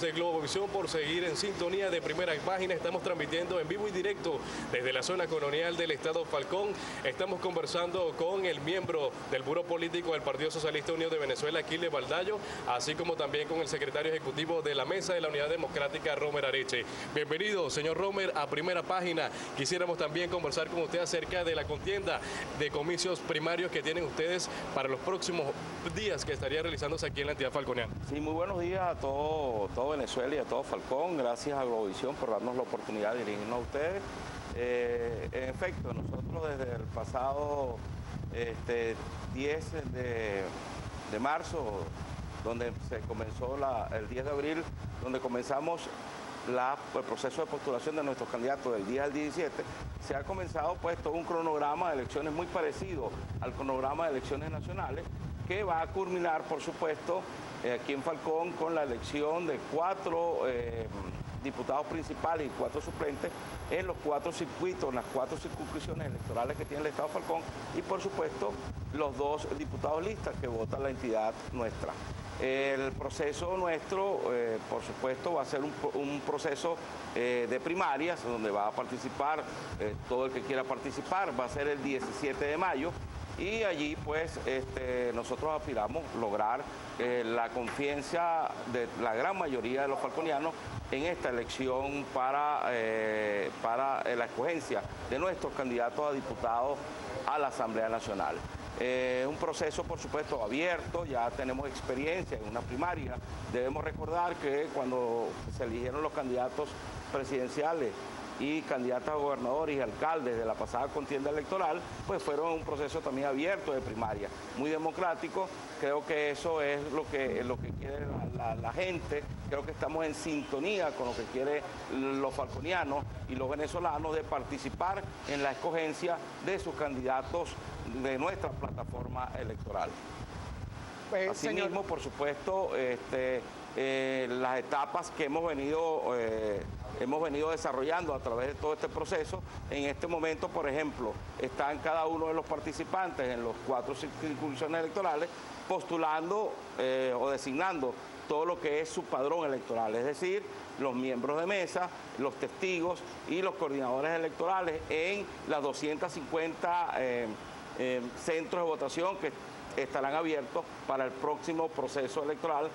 De Globovisión por seguir en sintonía de Primera Página. Estamos transmitiendo en vivo y directo desde la zona colonial del estado Falcón. Estamos conversando con el miembro del Buró Político del Partido Socialista Unido de Venezuela, Aquiles Baldayo, así como también con el secretario ejecutivo de la Mesa de la Unidad Democrática, Romer Areche. Bienvenido, señor Romer, a Primera Página. Quisiéramos también conversar con usted acerca de la contienda de comicios primarios que tienen ustedes para los próximos días que estaría realizándose aquí en la entidad falconiana. Sí, muy buenos días a todo Venezuela y a todo Falcón. Gracias a Globovisión por darnos la oportunidad de dirigirnos a ustedes. En efecto, nosotros desde el pasado 10 de marzo, donde se comenzó el 10 de abril, donde comenzamos el proceso de postulación de nuestros candidatos del 10 al 17, se ha comenzado pues todo un cronograma de elecciones muy parecido al cronograma de elecciones nacionales, que va a culminar, por supuesto, aquí en Falcón con la elección de 4 diputados principales y 4 suplentes en los 4 circuitos, en las 4 circunscripciones electorales que tiene el estado de Falcón y, por supuesto, los 2 diputados listas que vota la entidad nuestra. El proceso nuestro, por supuesto, va a ser un proceso de primarias, donde va a participar todo el que quiera participar. Va a ser el 17 de mayo. Y allí pues nosotros aspiramos lograr la confianza de la gran mayoría de los falconianos en esta elección para la escogencia de nuestros candidatos a diputados a la Asamblea Nacional. Es un proceso, por supuesto, abierto, ya tenemos experiencia en una primaria. Debemos recordar que cuando se eligieron los candidatos presidenciales y candidatos a gobernadores y alcaldes de la pasada contienda electoral, pues fueron un proceso también abierto de primaria, muy democrático. Creo que eso es lo que quiere la gente. Creo que estamos en sintonía con lo que quieren los falconianos y los venezolanos de participar en la escogencia de sus candidatos de nuestra plataforma electoral. Asimismo, por supuesto, las etapas que hemos venido desarrollando a través de todo este proceso. En este momento, por ejemplo, están cada uno de los participantes en los 4 circunscripciones electorales postulando o designando todo lo que es su padrón electoral, es decir, los miembros de mesa, los testigos y los coordinadores electorales en las 250 centros de votación que estarán abiertos para el próximo proceso electoral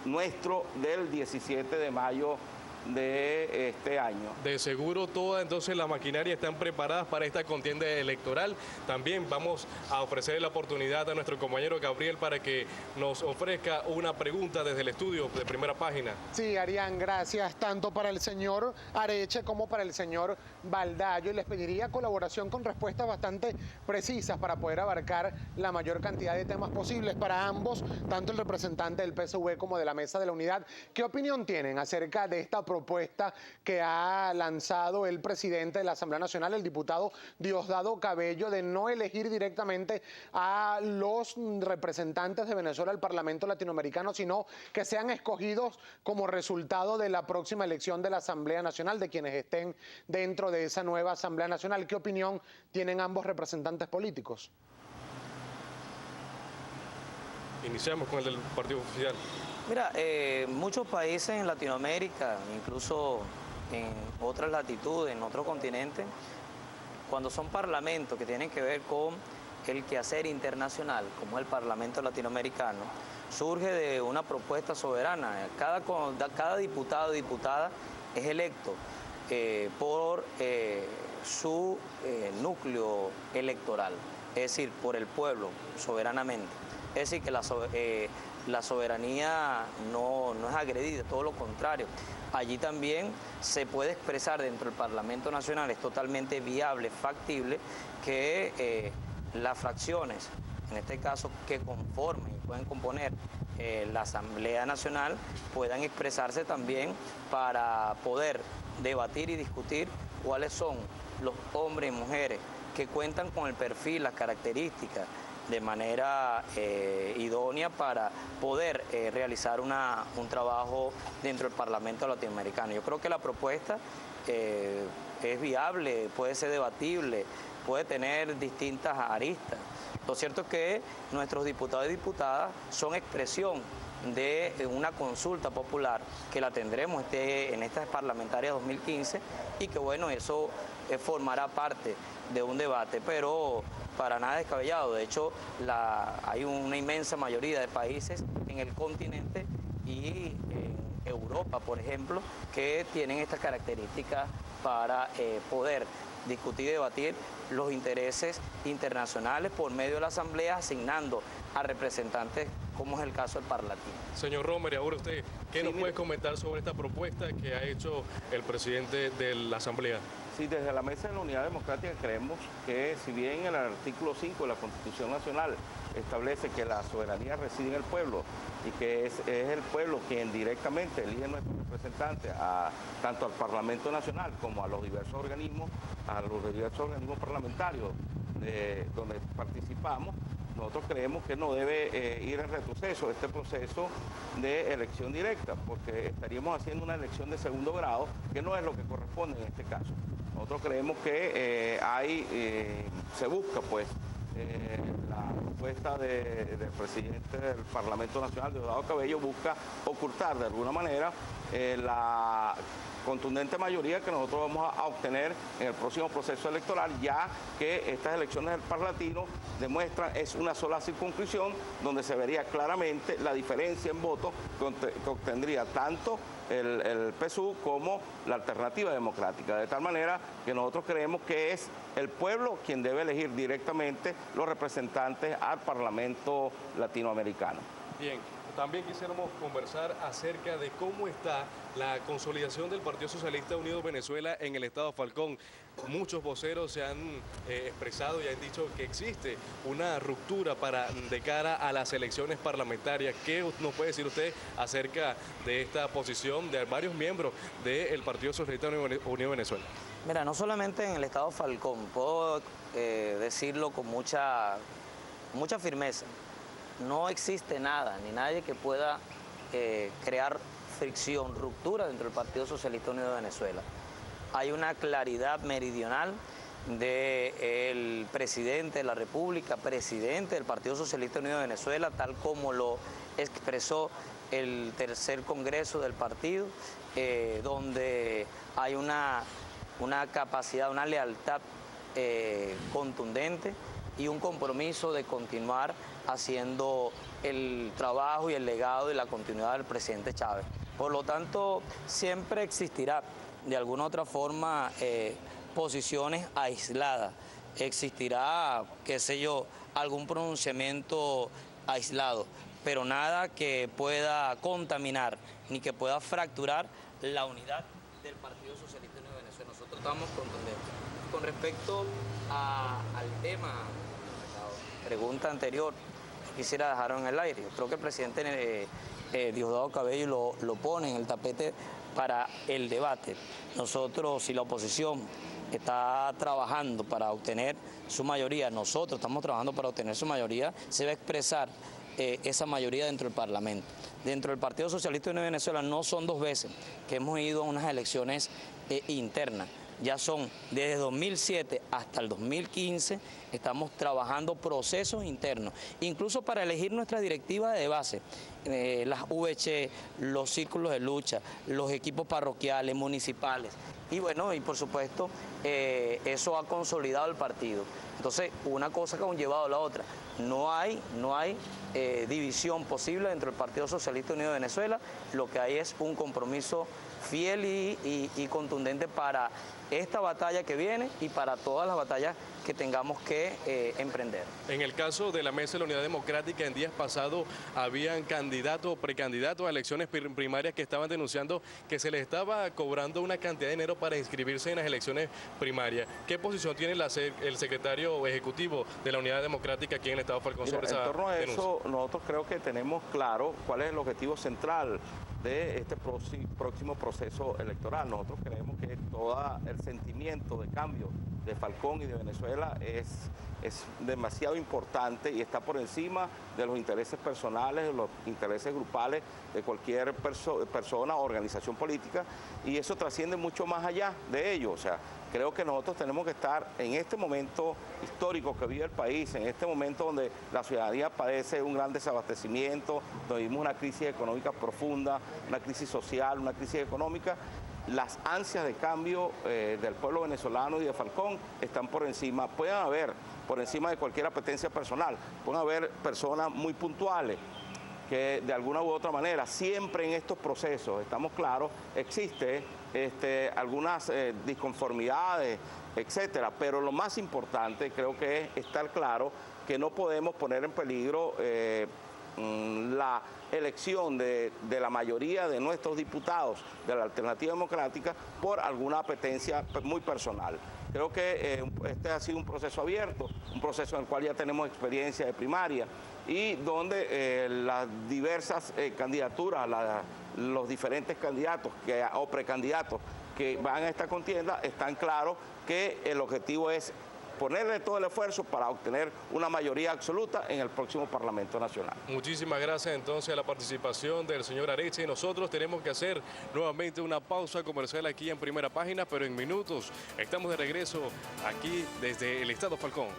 nuestro del 17 de mayo de este año. De seguro toda entonces la maquinaria están preparadas para esta contienda electoral. También vamos a ofrecer la oportunidad a nuestro compañero Gabriel para que nos ofrezca una pregunta desde el estudio de Primera Página. Sí, Arián, gracias tanto para el señor Areche como para el señor Baldayo. Y les pediría colaboración con respuestas bastante precisas para poder abarcar la mayor cantidad de temas posibles para ambos, tanto el representante del PSV como de la Mesa de la Unidad. ¿Qué opinión tienen acerca de esta propuesta que ha lanzado el presidente de la Asamblea Nacional, el diputado Diosdado Cabello, de no elegir directamente a los representantes de Venezuela al Parlamento Latinoamericano, sino que sean escogidos como resultado de la próxima elección de la Asamblea Nacional, de quienes estén dentro de esa nueva Asamblea Nacional? ¿Qué opinión tienen ambos representantes políticos? Iniciamos con el del partido oficial. Mira, muchos países en Latinoamérica, incluso en otras latitudes, en otros continentes, cuando son parlamentos que tienen que ver con el quehacer internacional, como el Parlamento Latinoamericano, surge de una propuesta soberana. Cada diputado y diputada es electo por su núcleo electoral, es decir, por el pueblo, soberanamente. Es decir, que la soberanía no es agredida, todo lo contrario. Allí también se puede expresar dentro del Parlamento Nacional, es totalmente viable, factible, que las fracciones, en este caso que conformen y pueden componer la Asamblea Nacional, puedan expresarse también para poder debatir y discutir cuáles son los hombres y mujeres que cuentan con el perfil, las características, de manera idónea para poder realizar un trabajo dentro del Parlamento Latinoamericano. Yo creo que la propuesta es viable, puede ser debatible, puede tener distintas aristas. Lo cierto es que nuestros diputados y diputadas son expresión de una consulta popular que la tendremos en esta parlamentaria 2015 y que bueno, eso formará parte de un debate, pero para nada descabellado. De hecho, hay una inmensa mayoría de países en el continente y en Europa, por ejemplo, que tienen estas características para poder discutir y debatir los intereses internacionales por medio de la Asamblea, asignando a representantes, como es el caso del Parlatino. Señor Romer, y ahora usted, ¿qué nos puede comentar sobre esta propuesta que ha hecho el presidente de la Asamblea? Sí, desde la Mesa de la Unidad Democrática creemos que si bien el artículo 5 de la Constitución Nacional establece que la soberanía reside en el pueblo y que es el pueblo quien directamente elige a nuestros representantes tanto al Parlamento Nacional como a los diversos organismos parlamentarios donde participamos, nosotros creemos que no debe ir en retroceso este proceso de elección directa, porque estaríamos haciendo una elección de segundo grado, que no es lo que corresponde en este caso. Nosotros creemos que se busca, pues, la propuesta del presidente del Parlamento Nacional, Diosdado Cabello, busca ocultar de alguna manera la contundente mayoría que nosotros vamos a obtener en el próximo proceso electoral, ya que estas elecciones del Parlatino demuestran es una sola circunscripción donde se vería claramente la diferencia en votos que obtendría tanto el PSUV como la Alternativa Democrática, de tal manera que nosotros creemos que es el pueblo quien debe elegir directamente los representantes al Parlamento latinoamericano. Bien, también quisiéramos conversar acerca de cómo está la consolidación del Partido Socialista Unido Venezuela en el estado Falcón. Muchos voceros se han expresado y han dicho que existe una ruptura de cara a las elecciones parlamentarias. ¿Qué nos puede decir usted acerca de esta posición de varios miembros del Partido Socialista Unido Venezuela? Mira, no solamente en el estado Falcón, puedo decirlo con mucha firmeza. No existe nada ni nadie que pueda crear fricción, ruptura dentro del Partido Socialista Unido de Venezuela. Hay una claridad meridional del presidente de la República, presidente del Partido Socialista Unido de Venezuela, tal como lo expresó el tercer congreso del partido, donde hay una capacidad, una lealtad contundente y un compromiso de continuar haciendo el trabajo y el legado y la continuidad del presidente Chávez. Por lo tanto, siempre existirá de alguna u otra forma posiciones aisladas, existirá, qué sé yo, algún pronunciamiento aislado, pero nada que pueda contaminar ni que pueda fracturar la unidad del Partido Socialista Unido de Venezuela. Nosotros estamos contundentes. Con respecto al tema, la pregunta anterior, quisiera dejarlo en el aire. Yo creo que el presidente Diosdado Cabello lo pone en el tapete para el debate. Nosotros, si la oposición está trabajando para obtener su mayoría, nosotros estamos trabajando para obtener su mayoría, se va a expresar esa mayoría dentro del Parlamento. Dentro del Partido Socialista Unido de Venezuela no son dos veces que hemos ido a unas elecciones internas. Ya son desde 2007 hasta el 2015, estamos trabajando procesos internos, incluso para elegir nuestra directiva de base, las VC, los círculos de lucha, los equipos parroquiales, municipales. Y bueno, y por supuesto, eso ha consolidado el partido. Entonces, una cosa que ha conllevado a la otra. No hay división posible dentro del Partido Socialista Unido de Venezuela. Lo que hay es un compromiso fiel y contundente para esta batalla que viene y para todas las batallas que tengamos que emprender. En el caso de la Mesa de la Unidad Democrática, en días pasados habían candidatos o precandidatos a elecciones primarias que estaban denunciando que se les estaba cobrando una cantidad de dinero para inscribirse en las elecciones primarias. ¿Qué posición tiene el secretario ejecutivo de la Unidad Democrática aquí en el Estado Falcón sobre esa denuncia? En torno a eso, nosotros creo que tenemos claro cuál es el objetivo central de este próximo proceso electoral. Nosotros creemos que todo el sentimiento de cambio de Falcón y de Venezuela es demasiado importante y está por encima de los intereses personales, de los intereses grupales de cualquier persona o organización política, y eso trasciende mucho más allá de ello. O sea, Creo que nosotros tenemos que estar en este momento histórico que vive el país, en este momento donde la ciudadanía padece un gran desabastecimiento, donde vivimos una crisis económica profunda, una crisis social, una crisis económica. Las ansias de cambio del pueblo venezolano y de Falcón están por encima, pueden haber por encima de cualquier apetencia personal, pueden haber personas muy puntuales que de alguna u otra manera, siempre en estos procesos, estamos claros, existe algunas disconformidades, etcétera, pero lo más importante creo que es estar claro que no podemos poner en peligro la elección de la mayoría de nuestros diputados de la Alternativa Democrática por alguna apetencia muy personal. Creo que este ha sido un proceso abierto, un proceso en el cual ya tenemos experiencia de primaria y donde las diversas candidaturas, los diferentes candidatos o precandidatos que van a esta contienda están claros que el objetivo es ponerle todo el esfuerzo para obtener una mayoría absoluta en el próximo Parlamento Nacional. Muchísimas gracias entonces a la participación del señor Areche. Nosotros tenemos que hacer nuevamente una pausa comercial aquí en Primera Página, pero en minutos estamos de regreso aquí desde el Estado Falcón.